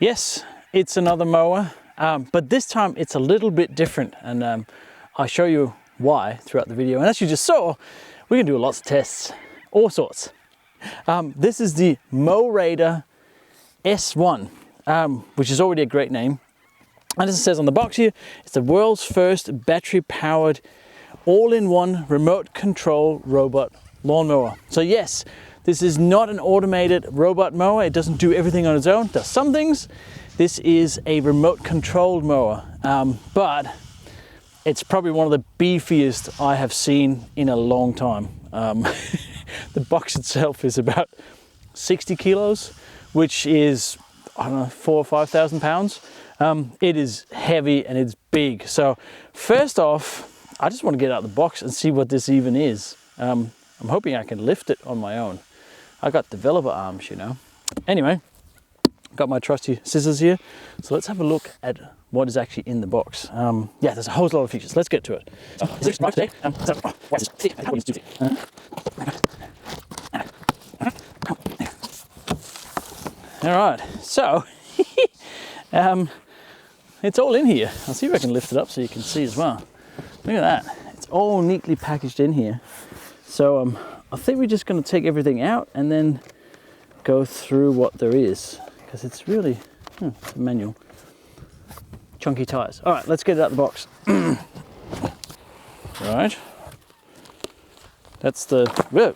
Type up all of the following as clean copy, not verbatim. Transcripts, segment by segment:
Yes, it's another mower, but this time it's a little bit different, and I'll show you why throughout the video. And as you just saw, we can do lots of tests, all sorts. This is the Mowrator S1, which is already a great name. And as it says on the box here, it's the world's first battery-powered, all-in-one remote control robot lawnmower. So yes, this is not an automated robot mower. It doesn't do everything on its own. It does some things. This is a remote controlled mower, but it's probably one of the beefiest I have seen in a long time. The box itself is about 60 kilos, which is, I don't know, 4,000 or 5,000 pounds. It is heavy and it's big. So first off, I just want to get out of the box and see what this even is. I'm hoping I can lift it on my own. I got developer arms, you know. Anyway, got my trusty scissors here. So let's have a look at what is actually in the box. Yeah, there's a whole lot of features. Let's get to it. All right, so it's all in here. I'll see if I can lift it up so you can see as well. Look at that. It's all neatly packaged in here. So I think we're just going to take everything out and then go through what there is, because it's really it's a manual. Chunky tires. All right, let's get it out of the box. All right. That's the whoa,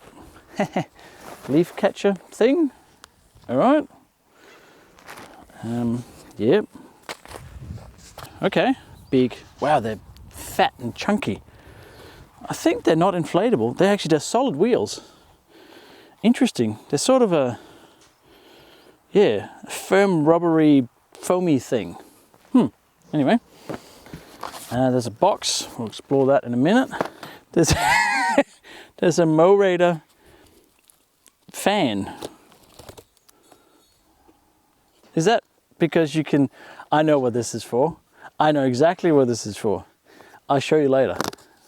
leaf catcher thing. All right. Yep. Okay. Big. Wow, they're fat and chunky. I think they're not inflatable. They actually just solid wheels. Interesting. They're sort of a firm, rubbery, foamy thing. Anyway, there's a box. We'll explore that in a minute. There's there's a Mowrator fan. Is that because you can? I know what this is for. I know exactly what this is for. I'll show you later.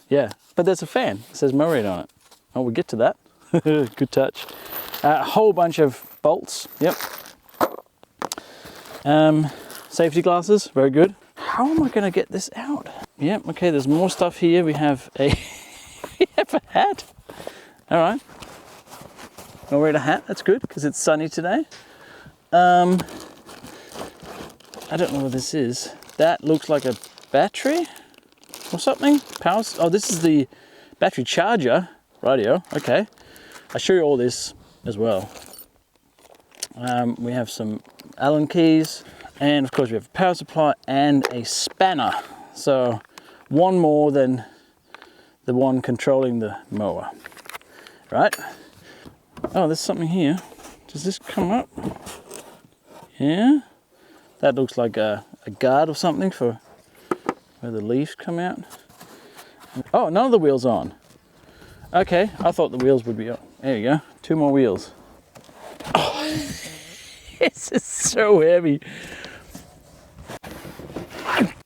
Yeah, but there's a fan. It says Mowrator on it. Oh, we'll get to that. Good touch. A whole bunch of bolts. Yep. Safety glasses. Very good. How am I going to get this out? Yep. Okay. There's more stuff here. We have a hat. All right. Mowrator hat. That's good because it's sunny today. I don't know what this is. That looks like a battery or something. Power. Oh, this is the battery charger. Radio. Okay. I'll show you all this as well. We have some Allen keys, and of course we have a power supply and a spanner. So one more than the one controlling the mower. Right? Oh, there's something here. Does this come up? Yeah. That looks like a guard or something for where the leaves come out. Oh, none of the wheels on. Okay, I thought the wheels would be on. There you go, 2 more wheels. Oh, this is so heavy.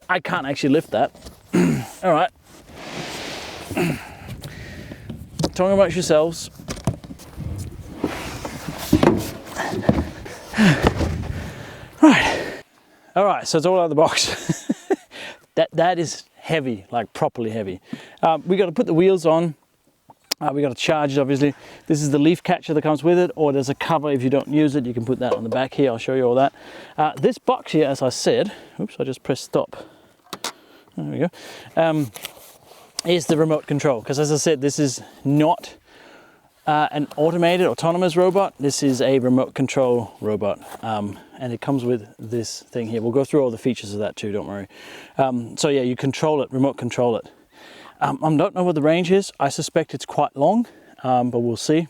I can't actually lift that. All right. Talking about yourselves. Right. All right, so it's all out of the box. that is heavy, like properly heavy. We got to put the wheels on. We got to charge it, obviously. This is the leaf catcher that comes with it, or there's a cover if you don't use it. You can put that on the back here. I'll show you all that. This box here, as I said, oops, I just pressed stop. There we go. Is the remote control, because as I said, this is not an automated, autonomous robot. This is a remote control robot, and it comes with this thing here. We'll go through all the features of that too, don't worry. So yeah, you control it, remote control it. I don't know what the range is. I suspect it's quite long, but we'll see.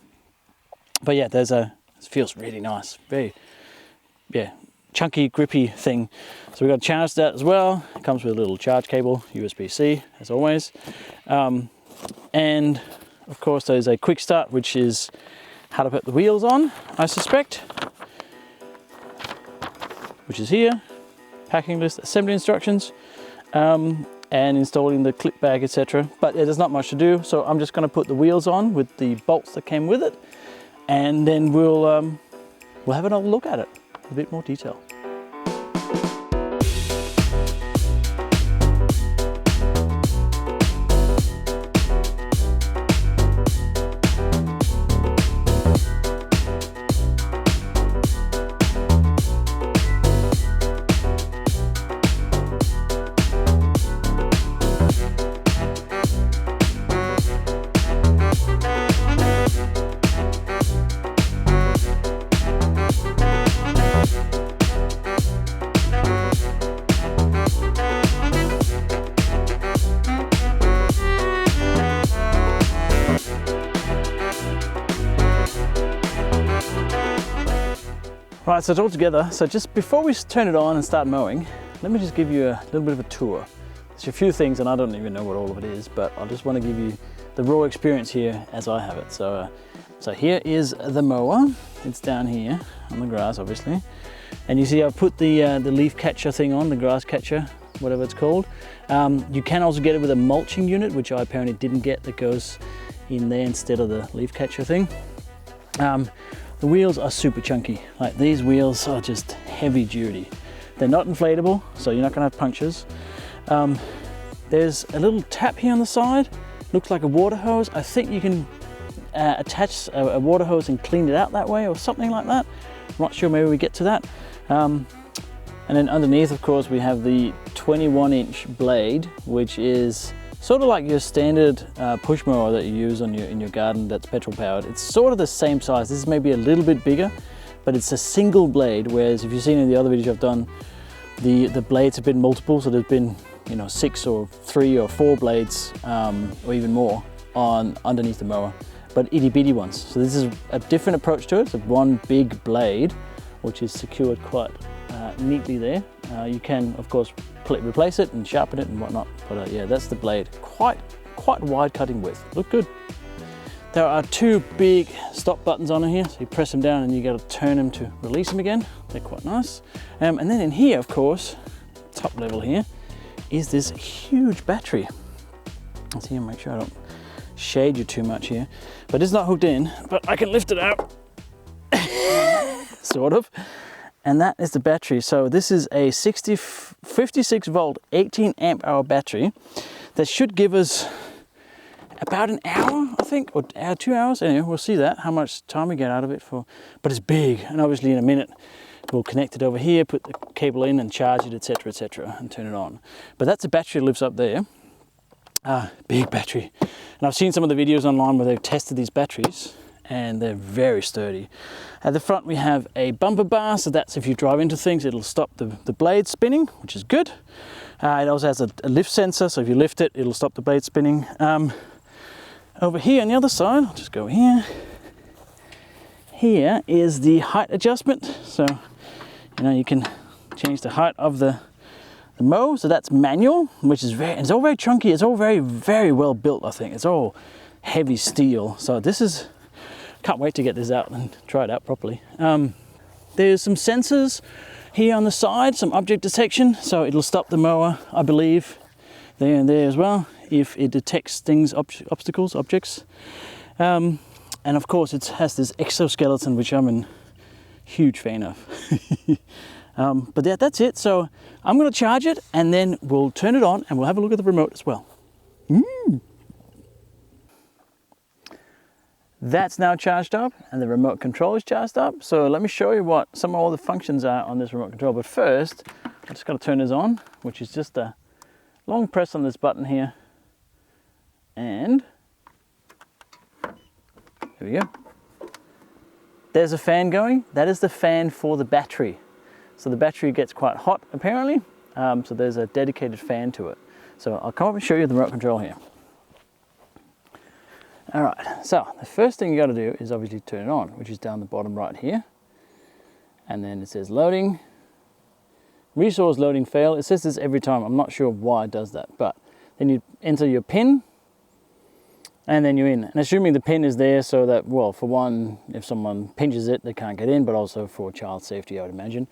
But yeah, it feels really nice. Very, chunky, grippy thing. So we've got to charge that as well. It comes with a little charge cable, USB-C, as always. And of course, there's a quick start, which is how to put the wheels on, I suspect, which is here. Packing list, assembly instructions. And installing the clip bag, etc. But there's not much to do, so I'm just going to put the wheels on with the bolts that came with it, and then we'll have another look at it in a bit more detail. All right, so it's all together. So just before we turn it on and start mowing, let me just give you a little bit of a tour. There's a few things, and I don't even know what all of it is, but I just want to give you the raw experience here as I have it. So, so here is the mower. It's down here on the grass, obviously. And you see I've put the leaf catcher thing on, the grass catcher, whatever it's called. You can also get it with a mulching unit, which I apparently didn't get, that goes in there instead of the leaf catcher thing. The wheels are super chunky. Like, these wheels are just heavy duty. They're not inflatable, so you're not gonna have punctures. There's a little tap here on the side, looks like a water hose. I think you can attach a water hose and clean it out that way or something like that. I'm not sure, maybe we get to that. And then underneath, of course, we have the 21-inch blade, which is sort of like your standard push mower that you use on in your garden that's petrol powered. It's sort of the same size. This is maybe a little bit bigger, but it's a single blade, whereas if you've seen in the other videos I've done, the blades have been multiple, so there's been, you know, 6 or 3 or 4 blades or even more on underneath the mower, but itty bitty ones. So this is a different approach to it. It's one big blade, which is secured quite neatly there. You can, of course, replace it and sharpen it and whatnot, but yeah, that's the blade. Quite wide cutting width. Look good. There are 2 big stop buttons on here, so you press them down and you got to turn them to release them again. They're quite nice. And then in here, of course, top level here, is this huge battery. Let's see, make sure I don't shade you too much here, but it's not hooked in, but I can lift it out, sort of. And that is the battery. So this is a 56 volt, 18 amp hour battery that should give us about an hour, I think, or 2 hours. Anyway, we'll see that, how much time we get out of it for, but it's big. And obviously in a minute, we'll connect it over here, put the cable in and charge it, etc., and turn it on. But that's a battery that lives up there. Big battery. And I've seen some of the videos online where they've tested these batteries, and they're very sturdy. At the front we have a bumper bar, so that's if you drive into things, it'll stop the blade spinning, which is good. It also has a lift sensor, so if you lift it, it'll stop the blade spinning. Over here on the other side, I'll just go here. Here is the height adjustment. So, you know, you can change the height of the mow, so that's manual, which is it's all very chunky. It's all very well built, I think. It's all heavy steel. So this is, can't wait to get this out and try it out properly. There's some sensors here on the side, some object detection, so it'll stop the mower, I believe, there and there as well, if it detects things, obstacles, objects. And of course it has this exoskeleton, which I'm a huge fan of. But yeah, that's it. So I'm going to charge it and then we'll turn it on and we'll have a look at the remote as well. That's now charged up and the remote control is charged up. So let me show you what some of all the functions are on this remote control. But first, I just got to turn this on, which is just a long press on this button here. And there we go. There's a fan going. That is the fan for the battery. So the battery gets quite hot apparently. So there's a dedicated fan to it. So I'll come up and show you the remote control here. All right, so the first thing you got to do is obviously turn it on, which is down the bottom right here. And then it says loading. Resource loading fail. It says this every time. I'm not sure why it does that, but then you enter your PIN and then you're in. And assuming the PIN is there so that, well, for one, if someone pinches it, they can't get in, but also for child safety, I would imagine.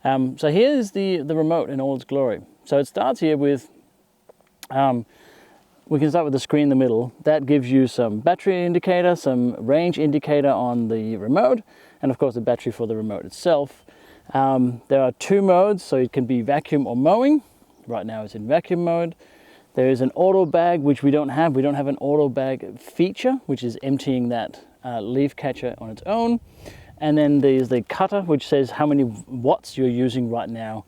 So here's the remote in all its glory. So it starts here with, we can start with the screen in the middle. That gives you some battery indicator, some range indicator on the remote, and of course the battery for the remote itself. There are 2 modes, so it can be vacuum or mowing. Right now it's in vacuum mode. There is an auto bag, which we don't have. We don't have an auto bag feature, which is emptying that leaf catcher on its own. And then there's the cutter, which says how many watts you're using right now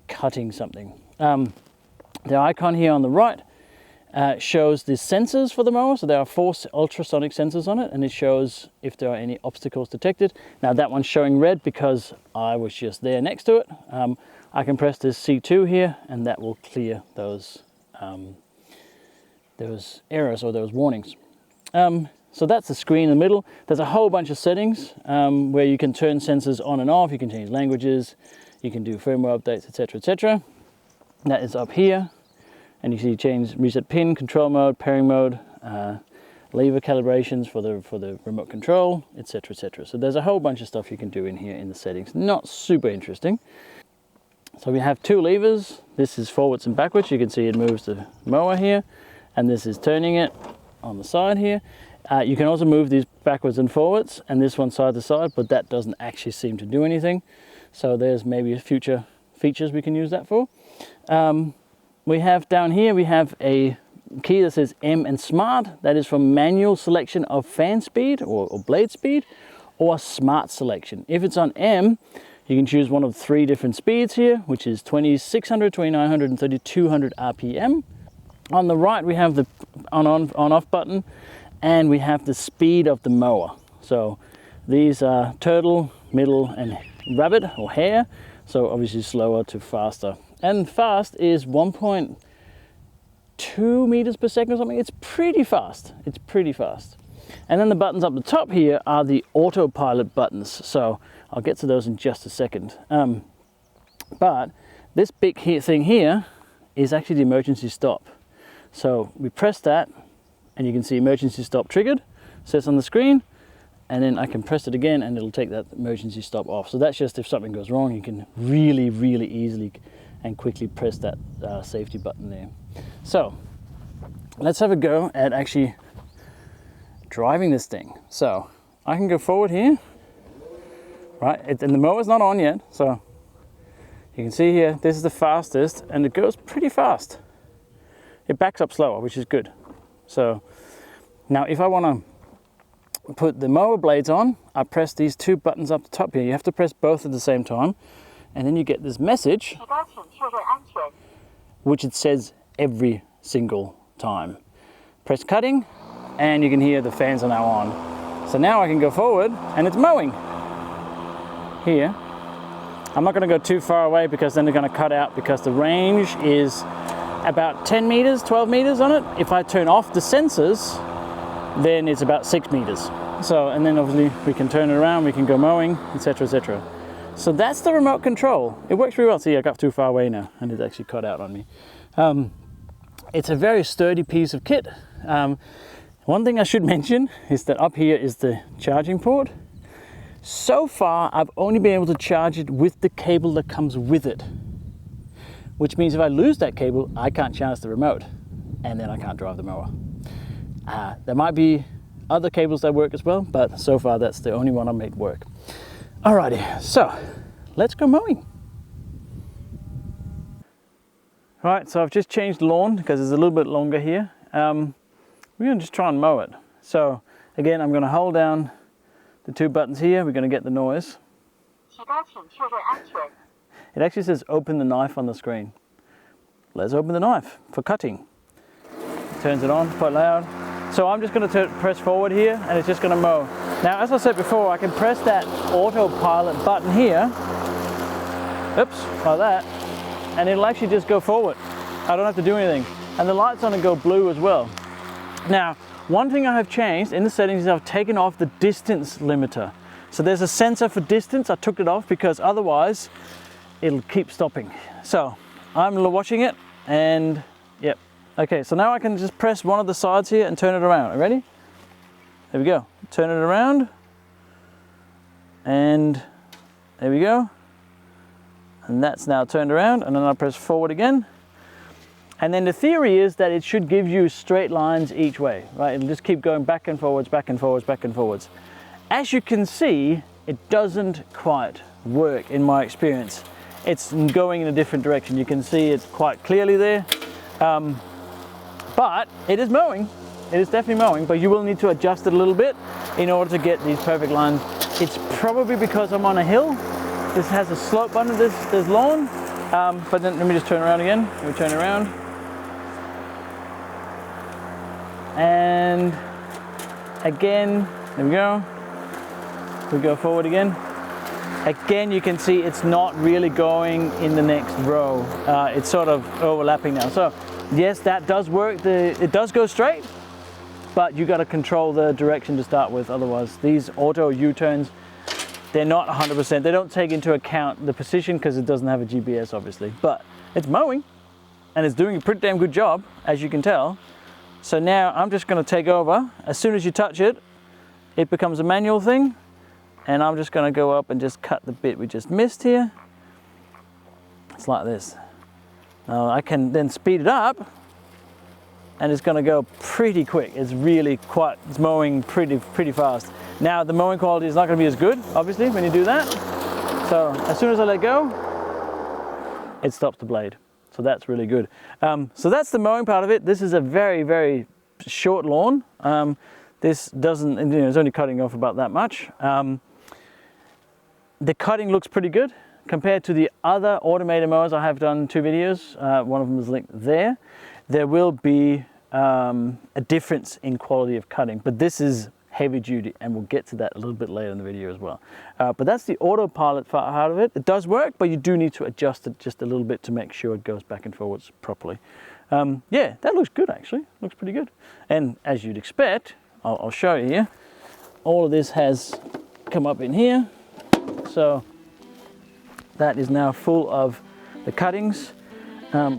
cutting something. The icon here on the right shows the sensors for the mower. So there are 4 ultrasonic sensors on it, and it shows if there are any obstacles detected. Now that one's showing red because I was just there next to it. I can press this C2 here, and that will clear those errors or those warnings. So that's the screen in the middle. There's a whole bunch of settings where you can turn sensors on and off. You can change languages, you can do firmware updates, etc., etc. That is up here. And you see change reset pin, control mode, pairing mode, lever calibrations for the remote control, etc., etc. So there's a whole bunch of stuff you can do in here in the settings. Not super interesting. So we have two levers. This is forwards and backwards. You can see it moves the mower here, and this is turning it on the side here. You can also move these backwards and forwards, and this one side to side, but that doesn't actually seem to do anything. So there's maybe future features we can use that for. We have down here, we have a key that says M and Smart. That is for manual selection of fan speed or blade speed, or smart selection. If it's on M, you can choose one of 3 different speeds here, which is 2600, 2900, and 3200 RPM. On the right, we have the on-off button, and we have the speed of the mower. So these are turtle, middle, and rabbit or hare. So obviously slower to faster. And fast is 1.2 meters per second or something. It's pretty fast. It's pretty fast. And then the buttons up the top here are the autopilot buttons. So I'll get to those in just a second. But this big thing here is actually the emergency stop. So we press that, and you can see emergency stop triggered, says on the screen, and then I can press it again and it'll take that emergency stop off. So that's just if something goes wrong, you can really, really easily and quickly press that safety button there. So let's have a go at actually driving this thing. So I can go forward here, right? And the mower's not on yet, so you can see here, this is the fastest, and it goes pretty fast. It backs up slower, which is good. So now if I want to put the mower blades on, I press these 2 buttons up the top here. You have to press both at the same time, and then you get this message, which it says every single time. Press cutting, and you can hear the fans are now on. So now I can go forward, and it's mowing here. I'm not going to go too far away because then they're going to cut out, because the range is about 10 meters, 12 meters on it. If I turn off the sensors, then it's about 6 meters. So, and then obviously we can turn it around, we can go mowing, etc., etc. So that's the remote control. It works really well. See, I got too far away now, and it actually cut out on me. It's a very sturdy piece of kit. One thing I should mention is that up here is the charging port. So far, I've only been able to charge it with the cable that comes with it, which means if I lose that cable, I can't charge the remote, and then I can't drive the mower. There might be other cables that work as well, but so far that's the only one I made work. Alrighty, so let's go mowing. Right, so I've just changed the lawn because it's a little bit longer here. We're going to just try and mow it. So again, I'm going to hold down the 2 buttons here. We're going to get the noise. It actually says open the knife on the screen. Let's open the knife for cutting. Turns it on quite loud. So I'm just going to press forward here, and it's just going to mow. Now, as I said before, I can press that autopilot button here, oops, like that, and it'll actually just go forward. I don't have to do anything. And the light's on and go blue as well. Now, one thing I have changed in the settings is I've taken off the distance limiter. So there's a sensor for distance. I took it off because otherwise it'll keep stopping. So I'm watching it, and yep. Okay, so now I can just press one of the sides here and turn it around. Are you ready? There we go. Turn it around, and there we go. And that's now turned around, and then I press forward again. And then the theory is that it should give you straight lines each way, right? It'll just keep going back and forwards, back and forwards, back and forwards. As you can see, it doesn't quite work in my experience. It's going in a different direction. You can see it quite clearly there. But it is mowing. It is definitely mowing, but you will need to adjust it a little bit in order to get these perfect lines. It's probably because I'm on a hill. This has a slope under this lawn. But then let me just turn around again. Let me turn around. And again, there we go. We go forward again. Again, you can see it's not really going in the next row. It's sort of overlapping now. So yes, that does work. It does go straight, but you got to control the direction to start with. Otherwise, these auto U-turns, they're not 100%. They don't take into account the position because it doesn't have a GPS, obviously. But it's mowing, and it's doing a pretty damn good job, as you can tell. So now I'm just going to take over. As soon as you touch it, it becomes a manual thing, and I'm just going to go up and just cut the bit we just missed here. It's like this. Now I can then speed it up, and it's going to go pretty quick. It's really it's mowing pretty fast. Now the mowing quality is not going to be as good, obviously, when you do that. So as soon as I let go, it stops the blade. So that's really good. So that's the mowing part of it. This is a very short lawn. This doesn't, you know, it's only cutting off about that much. The cutting looks pretty good compared to the other automated mowers I have done 2 videos. One of them is linked there. There will be a difference in quality of cutting, but this is heavy duty, and we'll get to that a little bit later in the video as well. But that's the autopilot part of it. It does work, but you do need to adjust it just a little bit to make sure it goes back and forwards properly. Yeah, that looks good actually. Looks pretty good. And as you'd expect, I'll show you here. All of this has come up in here. So that is now full of the cuttings,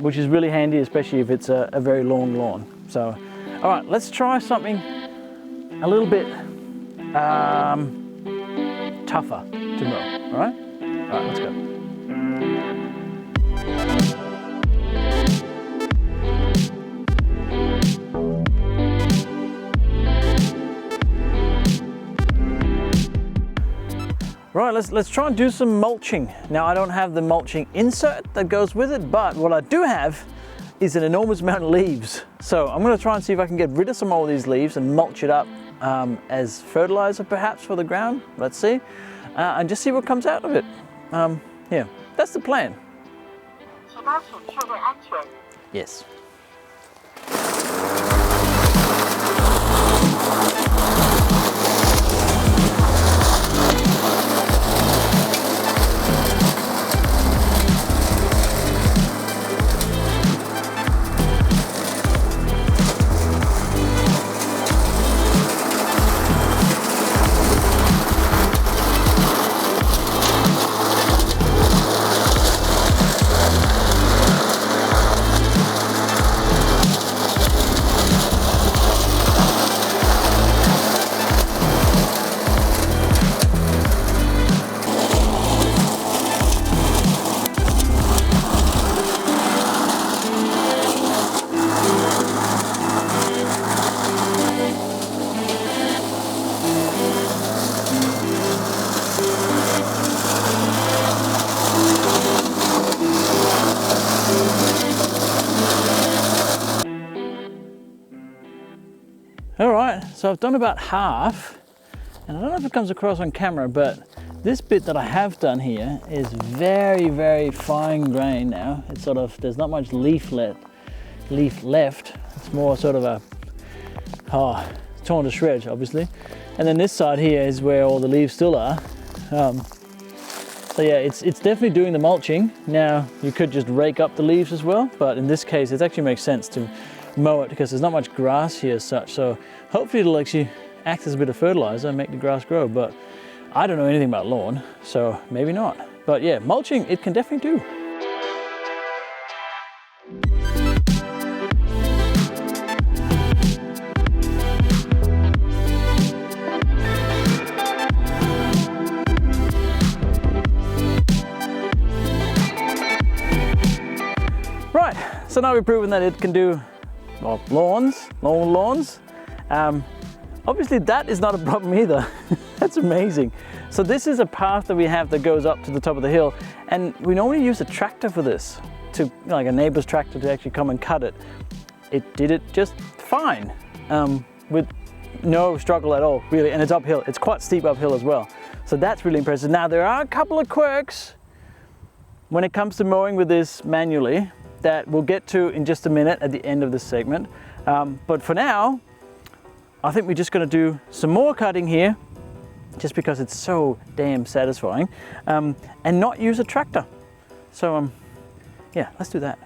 which is really handy, especially if it's a very long lawn. So, all right, let's try something a little bit tougher to mow, all right? All right, let's go. Right, let's try and do some mulching. Now, I don't have the mulching insert that goes with it, but what I do have is an enormous amount of leaves. So I'm gonna try and see if I can get rid of some of these leaves and mulch it up as fertilizer perhaps for the ground. Let's see, and just see what comes out of it. Yeah, that's the plan. Yes. All right, so I've done about half, and I don't know if it comes across on camera, but this bit that I have done here is very fine grain now. It's sort of, there's not much leaf left. It's more sort of torn to shreds, obviously. And then this side here is where all the leaves still are. So yeah, it's definitely doing the mulching. Now, you could just rake up the leaves as well, but in this case, it actually makes sense to mow it because there's not much grass here as such. So hopefully it'll actually act as a bit of fertilizer and make the grass grow, but I don't know anything about lawn, so maybe not. But yeah, mulching, it can definitely do. Right, so now we've proven that it can do, well, long lawns. Obviously that is not a problem either. That's amazing. So this is a path that we have that goes up to the top of the hill, and we normally use a tractor for this, to like a neighbor's tractor to actually come and cut it. It did it just fine, with no struggle at all, really, and it's uphill. It's quite steep uphill as well. So that's really impressive. Now there are a couple of quirks when it comes to mowing with this manually that we'll get to in just a minute at the end of this segment. But for now, I think we're just gonna do some more cutting here, just because it's so damn satisfying, and not use a tractor. So yeah, let's do that.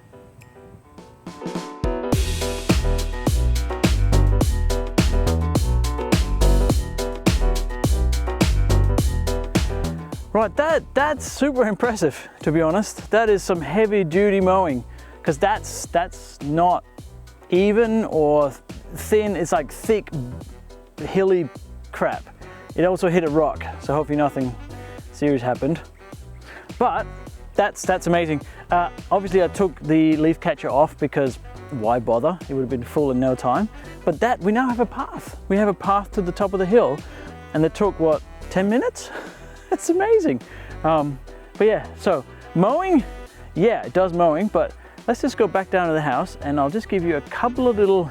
Right, that's super impressive, to be honest. That is some heavy duty mowing, because that's not even or thin. It's like thick, hilly crap. It also hit a rock, so hopefully nothing serious happened. But that's amazing. Obviously I took the leaf catcher off because why bother? It would have been full in no time. But that, we now have a path. We have a path to the top of the hill, and it took what, 10 minutes? That's amazing. But yeah, so mowing, yeah, it does mowing, but let's just go back down to the house and I'll just give you a couple of little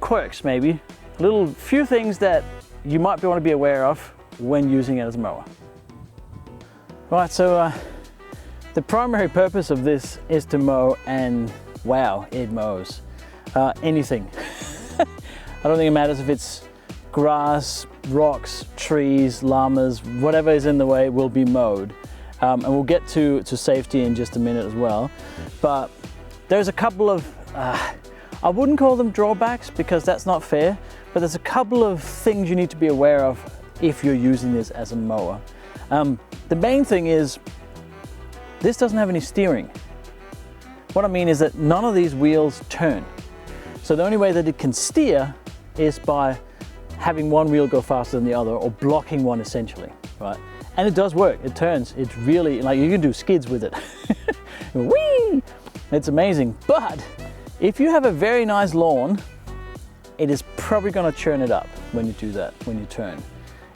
quirks, maybe, little few things that you might want to be aware of when using it as a mower. Right, so the primary purpose of this is to mow, and wow, it mows anything. I don't think it matters if it's grass, rocks, trees, llamas, whatever is in the way will be mowed. And we'll get to safety in just a minute as well. But there's a couple of, I wouldn't call them drawbacks because that's not fair, but there's a couple of things you need to be aware of if you're using this as a mower. The main thing is, this doesn't have any steering. What I mean is that none of these wheels turn. So the only way that it can steer is by having one wheel go faster than the other, or blocking one essentially, right? And it does work, it turns. It's really, like, you can do skids with it. Whee! It's amazing. But if you have a very nice lawn, it is probably gonna churn it up when you do that, when you turn.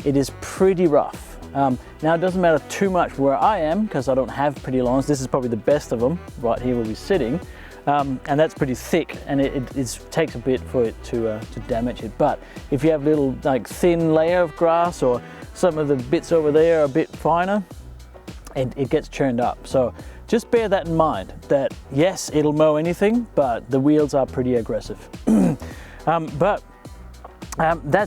It is pretty rough. Now it doesn't matter too much where I am because I don't have pretty lawns. This is probably the best of them, right here where we're sitting. And that's pretty thick, and it takes a bit for it to damage it. But if you have little like thin layer of grass, or some of the bits over there are a bit finer, it gets churned up. So just bear that in mind, that yes, it'll mow anything, but the wheels are pretty aggressive. That's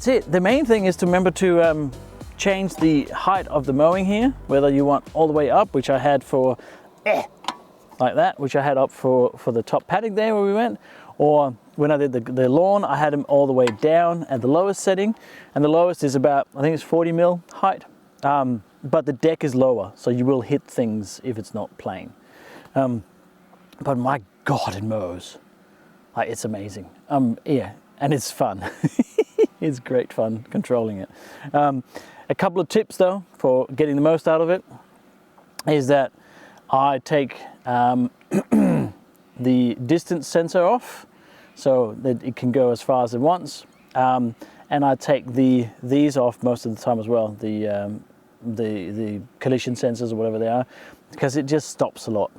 it. The main thing is to remember to change the height of the mowing here, whether you want all the way up, which I had for like that, which I had up for the top paddock there where we went, or when I did the lawn, I had them all the way down at the lowest setting, and the lowest is about, I think it's 40 mil height, but the deck is lower, so you will hit things if it's not plain. But my God, it mows. Like, it's amazing. Yeah, and it's fun. It's great fun controlling it. A couple of tips though for getting the most out of it is that I take the distance sensor off so that it can go as far as it wants, and I take these off most of the time as well, the collision sensors or whatever they are, because it just stops a lot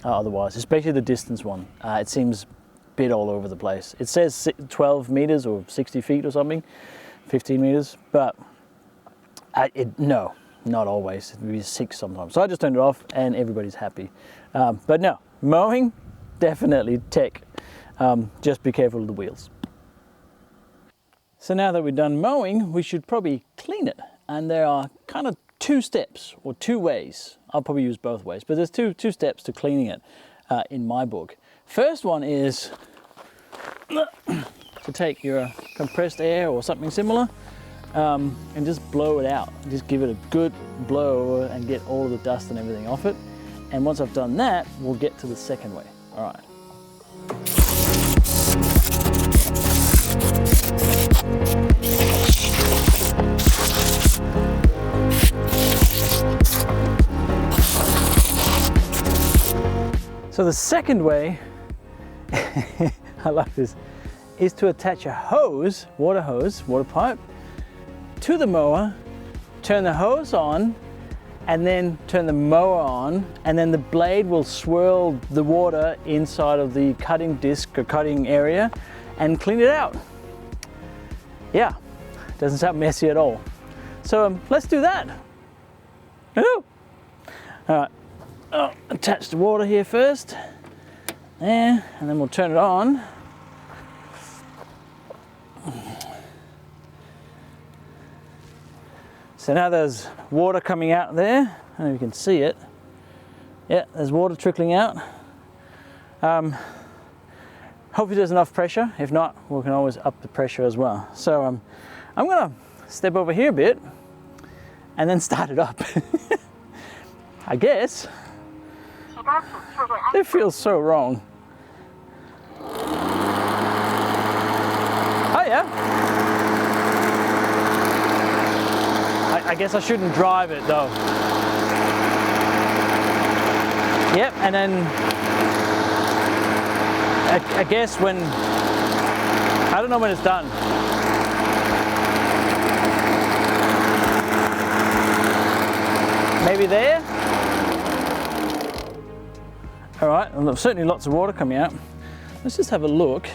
otherwise, especially the distance one. It seems a bit all over the place. It says 12 meters or 60 feet or something, 15 meters, but no, not always. It would be 6 sometimes. So I just turned it off and everybody's happy. But no, mowing, definitely tech. Just be careful of the wheels. So now that we're done mowing, we should probably clean it. And there are kind of 2 steps or 2 ways. I'll probably use both ways, but there's two steps to cleaning it in my book. First one is to take your compressed air or something similar, and just blow it out. Just give it a good blow and get all of the dust and everything off it. And once I've done that, we'll get to the second way. All right. So the second way, I love this, is to attach a hose, water pipe, to the mower, turn the hose on, and then turn the mower on, and then the blade will swirl the water inside of the cutting disc or cutting area and clean it out. Yeah, doesn't sound messy at all. So let's do that. All right, attach the water here first, there, and then we'll turn it on. So now there's water coming out there. I don't know if you can see it. Yeah, there's water trickling out. Hopefully there's enough pressure. If not, we can always up the pressure as well. So I'm gonna step over here a bit and then start it up. I guess. It feels so wrong. Oh yeah. I guess I shouldn't drive it though. Yep, and then I guess when, I don't know when it's done. Maybe there? All right, well, there's certainly lots of water coming out. Let's just have a look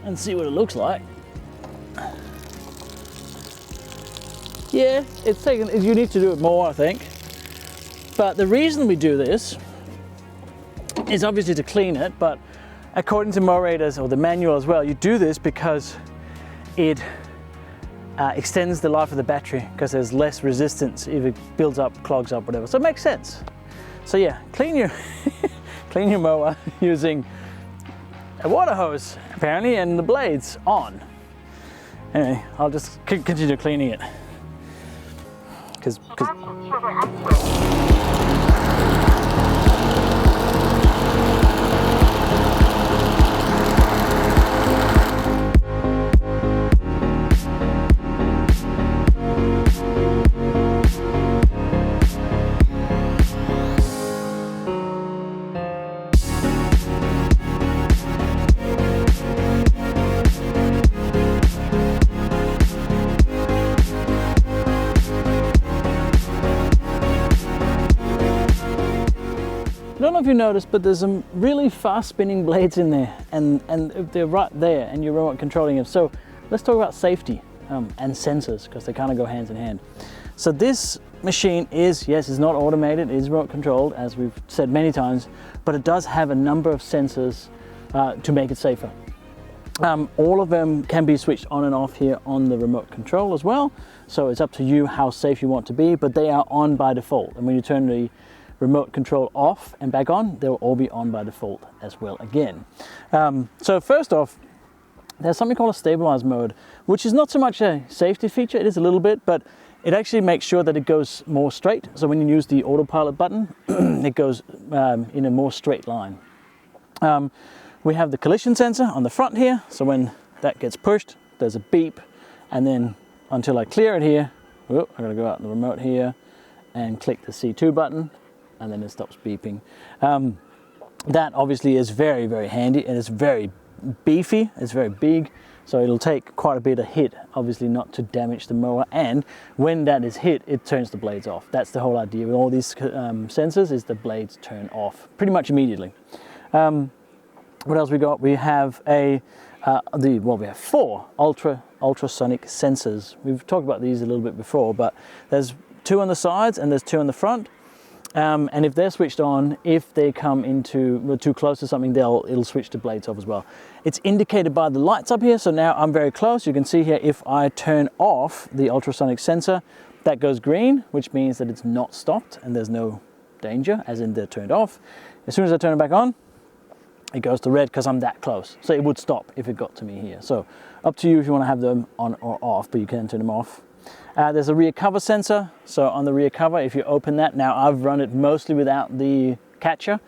and see what it looks like. Yeah, it's taken, you need to do it more, I think. But the reason we do this is obviously to clean it, but according to Mowrator's, or the manual as well, you do this because it extends the life of the battery, because there's less resistance if it builds up, clogs up, whatever. So it makes sense. So yeah, clean your clean your mower using a water hose apparently, and the blades on. Anyway, I'll just continue cleaning it. Because I don't know if you noticed, but there's some really fast spinning blades in there, and they're right there, and you're remote controlling them. So let's talk about safety and sensors, because they kind of go hand in hand. So this machine is, yes, it's not automated, it is remote controlled, as we've said many times, but it does have a number of sensors to make it safer. All of them can be switched on and off here on the remote control as well. So it's up to you how safe you want to be, but they are on by default. And when you turn the remote control off and back on, they'll all be on by default as well again. So first off, there's something called a stabilize mode, which is not so much a safety feature, it is a little bit, but it actually makes sure that it goes more straight. So when you use the autopilot button, it goes in a more straight line. We have the collision sensor on the front here, so when that gets pushed, there's a beep, and then until I clear it here, I'm gonna go out in the remote here and click the C2 button, and then it stops beeping. That obviously is very, very handy, and it's very beefy, it's very big, so it'll take quite a bit of hit, obviously not to damage the mower, and when that is hit, it turns the blades off. That's the whole idea with all these sensors, is the blades turn off pretty much immediately. What else we got? We have we have 4 ultrasonic sensors. We've talked about these a little bit before, but there's 2 on the sides and there's 2 on the front. And if they're switched on, if they come too close to something, it'll switch the blades off as well. It's indicated by the lights up here, so now I'm very close. You can see here, if I turn off the ultrasonic sensor, that goes green, which means that it's not stopped and there's no danger, as in they're turned off. As soon as I turn it back on, it goes to red because I'm that close. So it would stop if it got to me here. So up to you if you want to have them on or off, but you can turn them off. There's a rear cover sensor. So on the rear cover, if you open that, now I've run it mostly without the catcher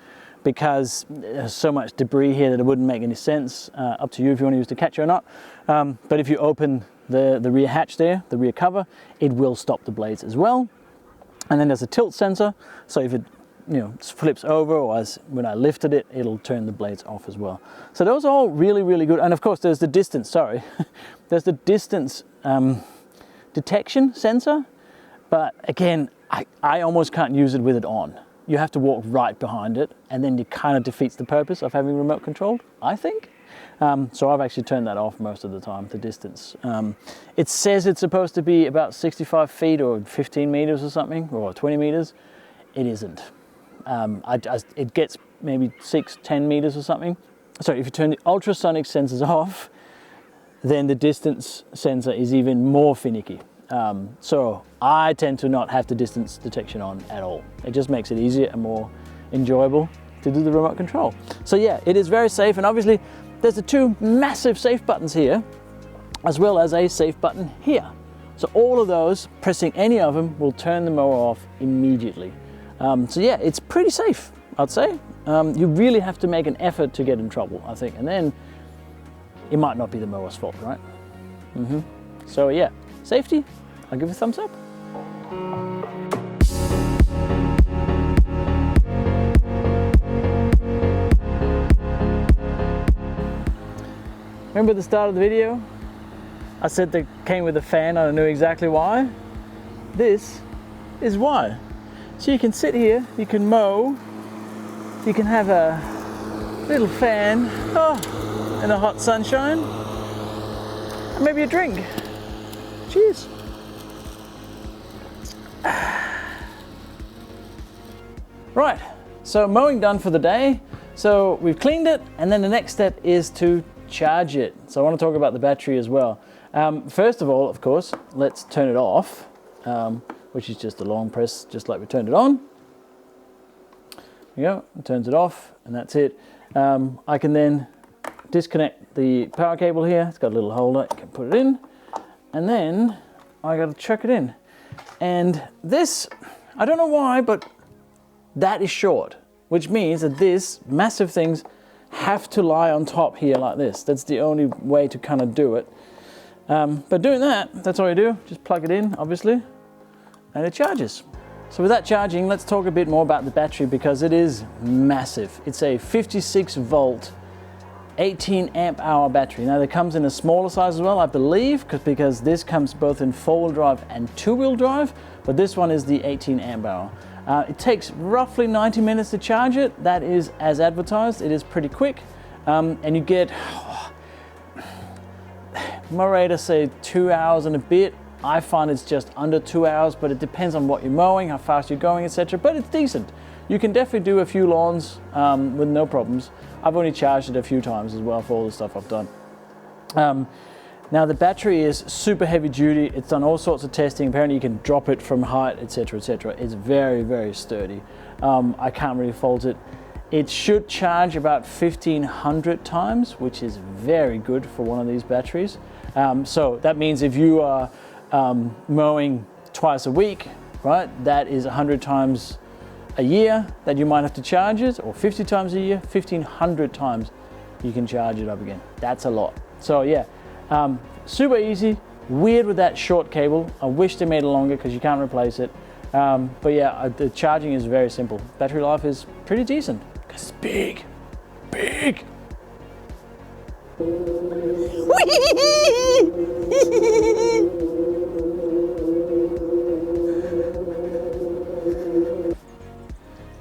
because there's so much debris here that it wouldn't make any sense. Up to you if you want to use the catcher or not. But if you open the rear hatch there, the rear cover, it will stop the blades as well. And then there's a tilt sensor. So if it flips over, or when I lifted it, it'll turn the blades off as well. So those are all really, really good. And of course, there's the distance, there's the distance detection sensor, but again, I almost can't use it with it on. You have to walk right behind it, and then it kind of defeats the purpose of having remote controlled, I think. So I've actually turned that off most of the time, the distance. It says it's supposed to be about 65 feet or 15 meters or something, or 20 meters. It isn't. It gets maybe 6-10 meters or something. So if you turn the ultrasonic sensors off, then the distance sensor is even more finicky. So I tend to not have the distance detection on at all. It just makes it easier and more enjoyable to do the remote control. So yeah, it is very safe, and obviously there's the 2 massive safe buttons here, as well as a safe button here. So all of those, pressing any of them will turn the mower off immediately. So yeah, it's pretty safe, I'd say. You really have to make an effort to get in trouble, I think, and then it might not be the mower's fault, right? So yeah, safety, I'll give it a thumbs up. Remember at the start of the video, I said they came with a fan, I knew exactly why. This is why. So you can sit here, you can mow, you can have a little fan, in the hot sunshine, and maybe a drink. Cheers. Right, so mowing done for the day. So we've cleaned it, and then the next step is to charge it. So I want to talk about the battery as well. First of all, of course, let's turn it off, which is just a long press, just like we turned it on. There you go, it turns it off, and that's it. I can then disconnect the power cable here. It's got a little holder, you can put it in, and then I got to chuck it in. And this, I don't know why, but that is short, which means that this massive things have to lie on top here like this. That's the only way to kind of do it. But doing that, that's all you do. Just plug it in, obviously, and it charges. So with that charging, let's talk a bit more about the battery because it is massive. It's a 56 volt, 18 amp hour battery. Now it comes in a smaller size as well, I believe, because this comes both in 4-wheel drive and 2-wheel drive, but this one is the 18 amp hour. It takes roughly 90 minutes to charge it. That is as advertised. It is pretty quick. And you get, Mowrator say 2 hours and a bit. I find it's just under 2 hours, but it depends on what you're mowing, how fast you're going, etc. But it's decent. You can definitely do a few lawns with no problems. I've only charged it a few times as well for all the stuff I've done. Now the battery is super heavy duty. It's done all sorts of testing. Apparently you can drop it from height, etc, etc. It's very, very sturdy. I can't really fault it. It should charge about 1,500 times, which is very good for one of these batteries. So that means if you are mowing twice a week, right, that is 100 times a year that you might have to charge it, or 50 times a year, 1,500 times you can charge it up again. That's a lot. So yeah. Super easy, weird with that short cable. I wish they made it longer because you can't replace it. But yeah, the charging is very simple. Battery life is pretty decent because it's big, big.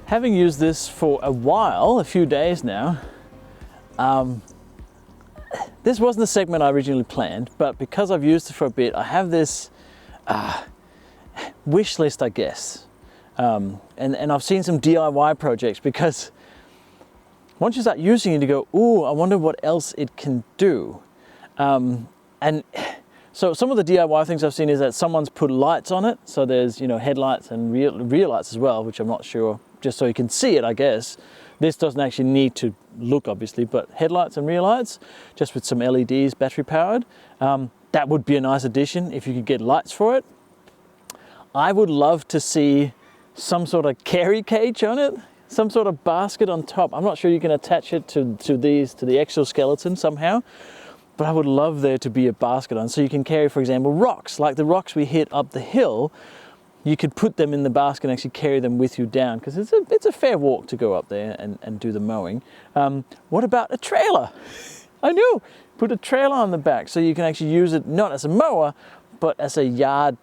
Having used this for a while, a few days now, this wasn't the segment I originally planned, but because I've used it for a bit, I have this wish list, I guess. And I've seen some DIY projects because once you start using it, you go, ooh, I wonder what else it can do. And so some of the DIY things I've seen is that someone's put lights on it. So there's, you know, headlights and rear lights as well, which I'm not sure, just so you can see it, I guess. This doesn't actually need to look, obviously, but headlights and rear lights, just with some LEDs, battery powered. That would be a nice addition if you could get lights for it. I would love to see some sort of carry cage on it, some sort of basket on top. I'm not sure you can attach it to the exoskeleton somehow, but I would love there to be a basket on, so you can carry, for example, rocks, like the rocks we hit up the hill. You could put them in the basket and actually carry them with you down, because it's a fair walk to go up there and do the mowing. What about a trailer? I know, put a trailer on the back so you can actually use it not as a mower, but as a yard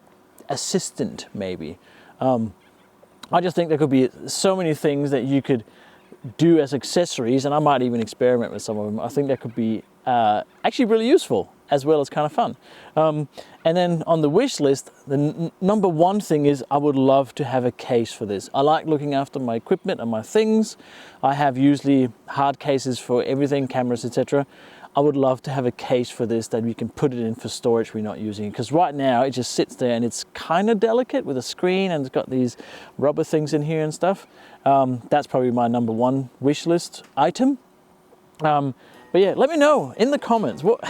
assistant maybe. I just think there could be so many things that you could do as accessories, and I might even experiment with some of them. I think that could be actually really useful, as well as kind of fun. And then on the wish list, the number one thing is I would love to have a case for this. I like looking after my equipment and my things. I have usually hard cases for everything, cameras, etc. I would love to have a case for this that we can put it in for storage we're not using it. Because right now it just sits there and it's kind of delicate with a screen, and it's got these rubber things in here and stuff. That's probably my number one wish list item. But yeah, let me know in the comments, what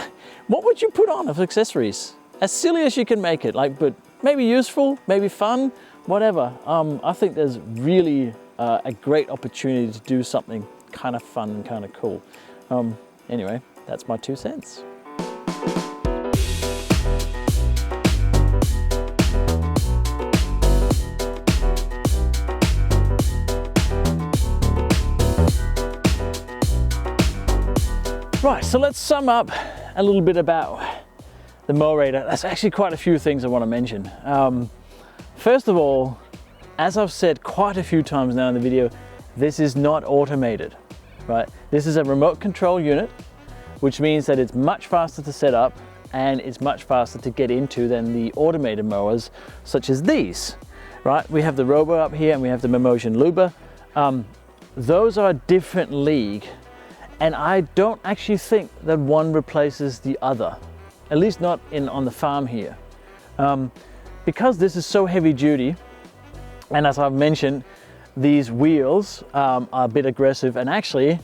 would you put on of accessories? as silly as you can make it, like, but maybe useful, maybe fun, whatever. I think there's really a great opportunity to do something kind of fun and kind of cool. Anyway, that's my 2 cents. Right, so let's sum up a little bit about the Mowrator. There's actually quite a few things I want to mention. First of all, as I've said quite a few times now in the video, this is not automated, right? This is a remote control unit, which means that it's much faster to set up and it's much faster to get into than the automated mowers such as these, right? We have the Robo up here and we have the Mimotion Luba. Those are a different league. And I don't actually think that one replaces the other, at least not on the farm here. Because this is so heavy duty, and as I've mentioned, these wheels are a bit aggressive, and actually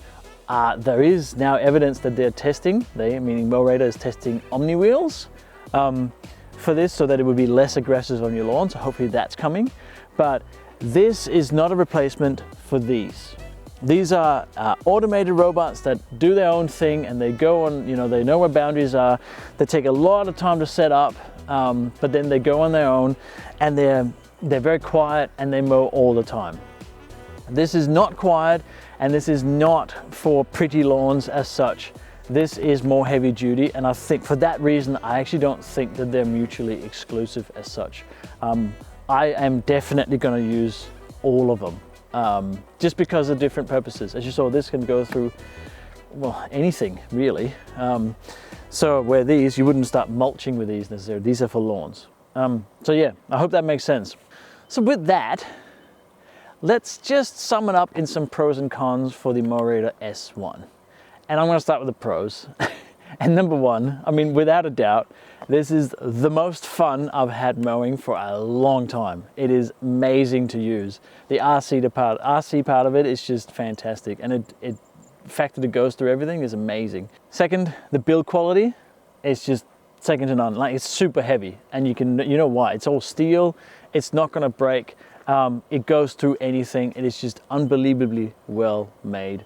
there is now evidence that they're testing, meaning Mowrator is testing Omni wheels for this so that it would be less aggressive on your lawn, so hopefully that's coming. But this is not a replacement for these. These are automated robots that do their own thing, and they go on, you know, they know where boundaries are. They take a lot of time to set up, but then they go on their own, and they're very quiet and they mow all the time. This is not quiet, and this is not for pretty lawns as such. This is more heavy duty, and I think for that reason, I actually don't think that they're mutually exclusive as such. I am definitely going to use all of them. Just because of different purposes. As you saw, this can go through, well, anything really. So where these, you wouldn't start mulching with these necessarily. These are for lawns. So yeah, I hope that makes sense. So with that, let's just sum it up in some pros and cons for the Mowrator S1. And I'm going to start with the pros. And number one, I mean, without a doubt, this is the most fun I've had mowing for a long time. It is amazing to use. The RC part of it is just fantastic, and the fact that it goes through everything is amazing. Second, the build quality is just second to none. Like, it's super heavy, and you know why? It's all steel. It's not going to break. It goes through anything. It is just unbelievably well made.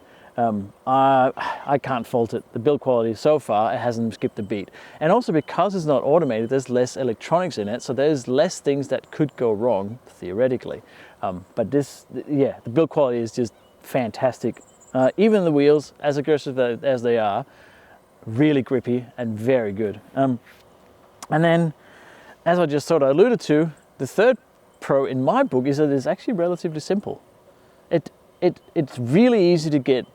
I can't fault it. The build quality so far, it hasn't skipped a beat. And also because it's not automated, there's less electronics in it, so there's less things that could go wrong, theoretically. But this, yeah, the build quality is just fantastic. Even the wheels, as aggressive as they are, really grippy and very good. And then, as I just sort of alluded to, the third pro in my book is that it's actually relatively simple. It's really easy to get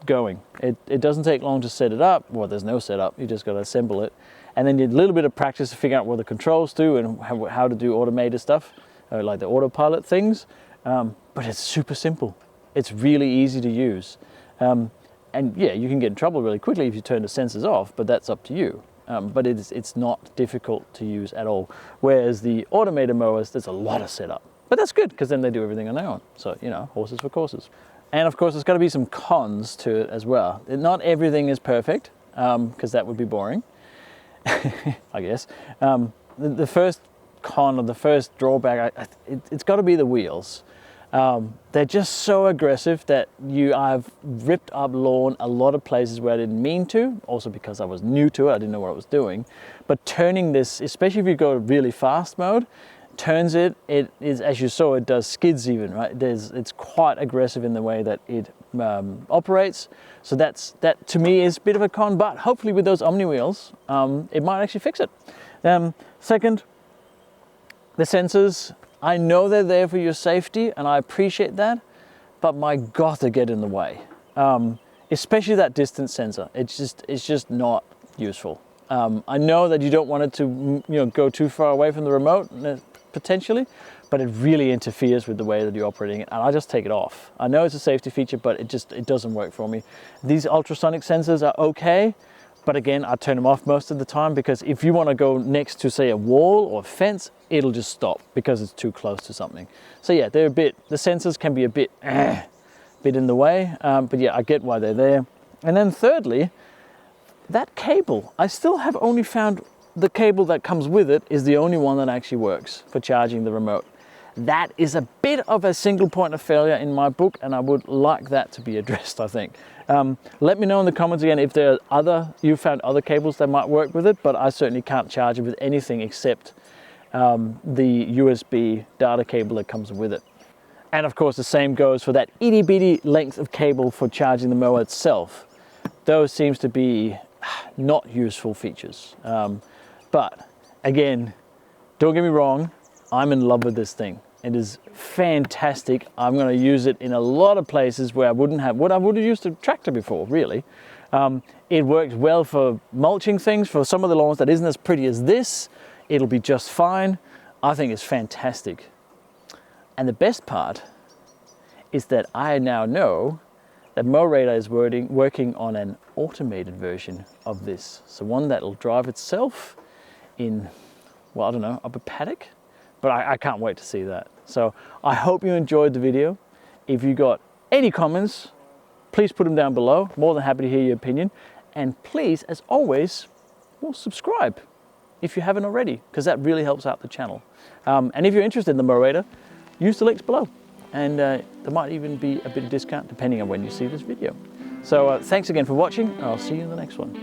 going. It doesn't take long to set it up. Well, there's no setup, you just got to assemble it, and then you need a little bit of practice to figure out what the controls do and how to do automated stuff, like the autopilot things. But it's super simple. It's really easy to use, and yeah, you can get in trouble really quickly if you turn the sensors off, but that's up to you. But it's not difficult to use at all. Whereas the automated mowers, there's a lot of setup. But that's good, because then they do everything on their own. So, you know, horses for courses. And of course, there's got to be some cons to it as well. Not everything is perfect, because that would be boring, I guess. The first con, or the first drawback, it's got to be the wheels. They're just so aggressive that I've ripped up lawn a lot of places where I didn't mean to, also because I was new to it, I didn't know what I was doing. But turning this, especially if you go really fast mode, turns it is, as you saw, it does skids even, right? It's quite aggressive in the way that it operates. So that to me is a bit of a con, but hopefully with those Omni wheels, it might actually fix it. Second, the sensors, I know they're there for your safety, and I appreciate that, but my God, they get in the way. Especially that distance sensor. It's just not useful. I know that you don't want it to go too far away from the remote, potentially, but it really interferes with the way that you're operating it, and I just take it off. I know it's a safety feature, but it doesn't work for me. These ultrasonic sensors are okay, but again, I turn them off most of the time, because if you want to go next to, say, a wall or a fence, it'll just stop because it's too close to something. So yeah, the sensors can be a bit in the way, but yeah, I get why they're there. And then thirdly, that cable, I still have only found the cable that comes with it is the only one that actually works for charging the remote. That is a bit of a single point of failure in my book, and I would like that to be addressed, I think. Let me know in the comments again if there are you found other cables that might work with it, but I certainly can't charge it with anything except the USB data cable that comes with it. And of course the same goes for that itty bitty length of cable for charging the mower itself. Those seems to be not useful features. But again, don't get me wrong, I'm in love with this thing. It is fantastic. I'm going to use it in a lot of places where I wouldn't have, what I would have used a tractor before, really. It works well for mulching things. For some of the lawns that isn't as pretty as this, it'll be just fine. I think it's fantastic. And the best part is that I now know that Mowrator is working on an automated version of this. So one that'll drive itself in, well, I don't know, up a paddock. But I can't wait to see that. So I hope you enjoyed the video. If you got any comments, please put them down below. More than happy to hear your opinion. And please, as always, well, subscribe if you haven't already, because that really helps out the channel. And if you're interested in the Mowrator, use the links below. And there might even be a bit of discount depending on when you see this video. So thanks again for watching, and I'll see you in the next one.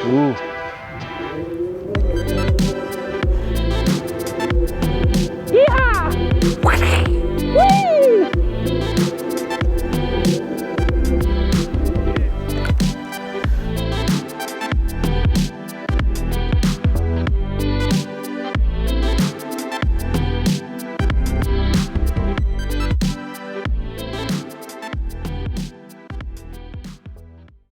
Ooh. Yeehaw!